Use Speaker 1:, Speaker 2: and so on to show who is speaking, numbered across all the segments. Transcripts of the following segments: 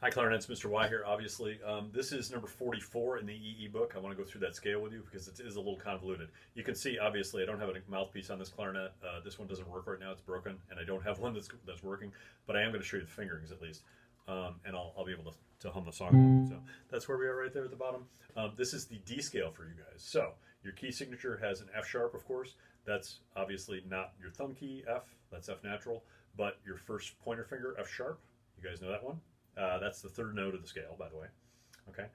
Speaker 1: Hi, Clarinets, Mr. Y here, obviously. This is number 44 in the EE book. I want to go through that scale with you because it is a little convoluted. You can see, obviously, I don't have a mouthpiece on this clarinet. This one doesn't work right now. It's broken, and I don't have one that's working, but I am going to show you the fingerings at least, and I'll be able to hum the song. So that's where we are right there at the bottom. This is the D scale for you guys. So your key signature has an F sharp, of course. That's obviously not your thumb key, F. That's F natural, but your first pointer finger, F sharp. You guys know that one? That's the third note of the scale, by the way. Okay.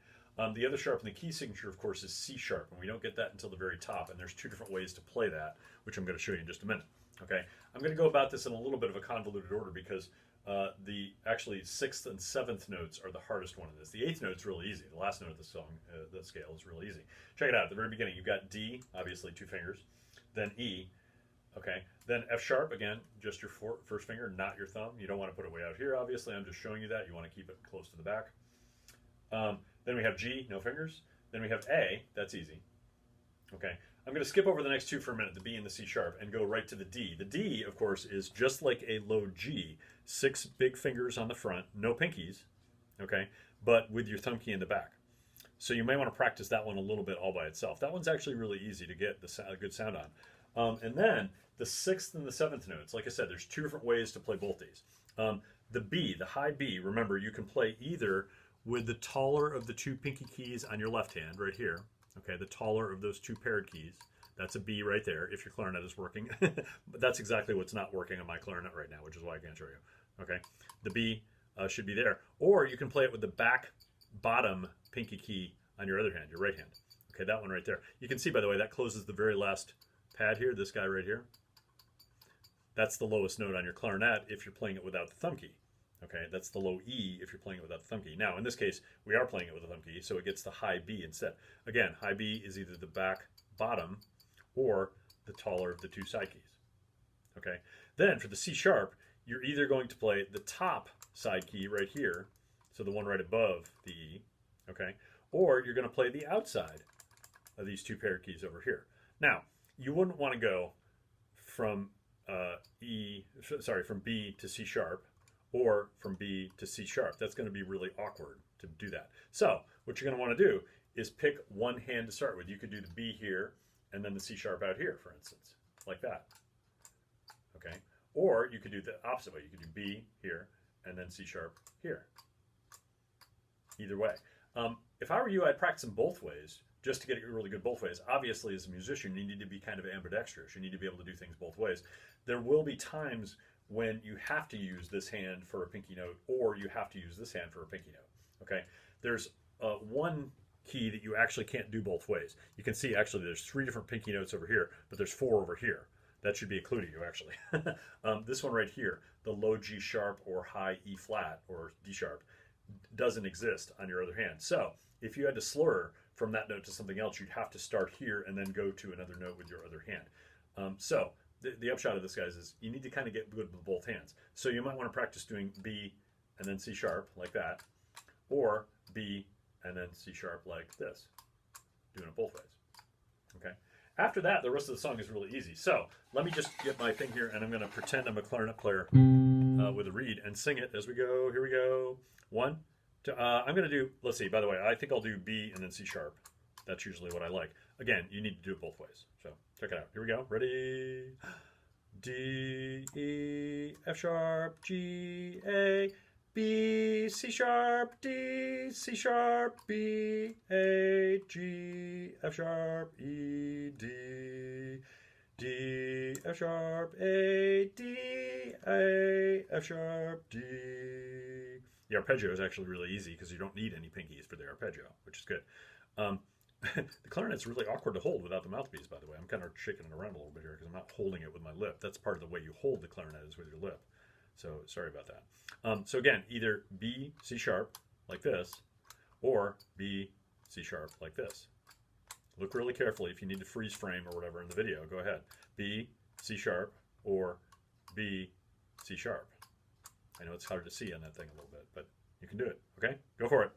Speaker 1: The other sharp in the key signature, of course, is C sharp, and we don't get that until the very top. And there's two different ways to play that, which I'm going to show you in just a minute. Okay. I'm going to go about this in a little bit of a convoluted order because the actually sixth and seventh notes are the hardest one in this. The eighth note's really easy. The last note of the song, the scale, is really easy. Check it out. At the very beginning, you've got D, obviously two fingers, then E. Okay, then F sharp, again, just your first finger, not your thumb. You don't want to put it way out here, obviously. I'm just showing you that. You want to keep it close to the back. Then we have G, no fingers. Then we have A, that's easy. Okay, I'm going to skip over the next two for a minute, the B and the C sharp, and go right to the D. The D, of course, is just like a low G. 6 big fingers on the front, no pinkies, okay, but with your thumb key in the back. So you may want to practice that one a little bit all by itself. That one's actually really easy to get a good sound on. And then the sixth and the seventh notes, like I said, there's two different ways to play both these. The B, the high B, remember, you can play either with the taller of the two pinky keys on your left hand, right here. Okay, the taller of those two paired keys. That's a B right there, if your clarinet is working. But that's exactly what's not working on my clarinet right now, which is why I can't show you. Okay, the B should be there. Or you can play it with the back bottom pinky key on your other hand, your right hand. Okay, that one right there. You can see, by the way, that closes the very last pad here, this guy right here. That's the lowest note on your clarinet if you're playing it without the thumb key. Okay, that's the low E if you're playing it without the thumb key. Now, in this case, we are playing it with the thumb key, so it gets the high B instead. Again, high B is either the back bottom or the taller of the two side keys. Okay, then for the C sharp, you're either going to play the top side key right here, so the one right above the E, okay, or you're going to play the outside of these two paired keys over here. Now, you wouldn't want to go from from B to C sharp or from B to C sharp. That's going to be really awkward to do that. So what you're going to want to do is pick one hand to start with. You could do the B here and then the C sharp out here, for instance, like that. Okay, or you could do the opposite way. You could do B here and then C sharp here. Either way. If I were you, I'd practice them both ways, just to get it really good both ways. Obviously, as a musician, you need to be kind of ambidextrous. You need to be able to do things both ways. There will be times when you have to use this hand for a pinky note, or you have to use this hand for a pinky note. Okay, there's one key that you actually can't do both ways. You can see actually there's 3 different pinky notes over here, but there's 4 over here. That should be a clue to you, actually. This one right here, the low G sharp or high E flat or D sharp, doesn't exist on your other hand. So if you had to slur from that note to something else, you'd have to start here and then go to another note with your other hand. So the upshot of this, guys, is you need to kind of get good with both hands. So you might want to practice doing B and then C sharp like that, or B and then C sharp like this, doing it both ways. Okay. After that, the rest of the song is really easy. So let me just get my thing here, and I'm going to pretend I'm a clarinet player with a reed and sing it as we go. Here we go. 1, 2. I'm going to do, let's see, by the way, I think I'll do B and then C sharp. That's usually what I like. Again, you need to do it both ways. So check it out. Here we go. Ready? D, E, F sharp, G, A, B, C sharp, D, C sharp, B, A, G, F sharp, E, D, D, F sharp, A, D, A, F sharp, D. The arpeggio is actually really easy because you don't need any pinkies for the arpeggio, which is good. The clarinet's really awkward to hold without the mouthpiece, by the way. I'm kind of shaking it around a little bit here because I'm not holding it with my lip. That's part of the way you hold the clarinet is with your lip. So sorry about that. So again, either B, C sharp, like this, or B, C sharp, like this. Look really carefully. If you need to freeze frame or whatever in the video, go ahead. B, C sharp, or B, C sharp. I know it's hard to see on that thing a little bit, but you can do it. Okay? Go for it.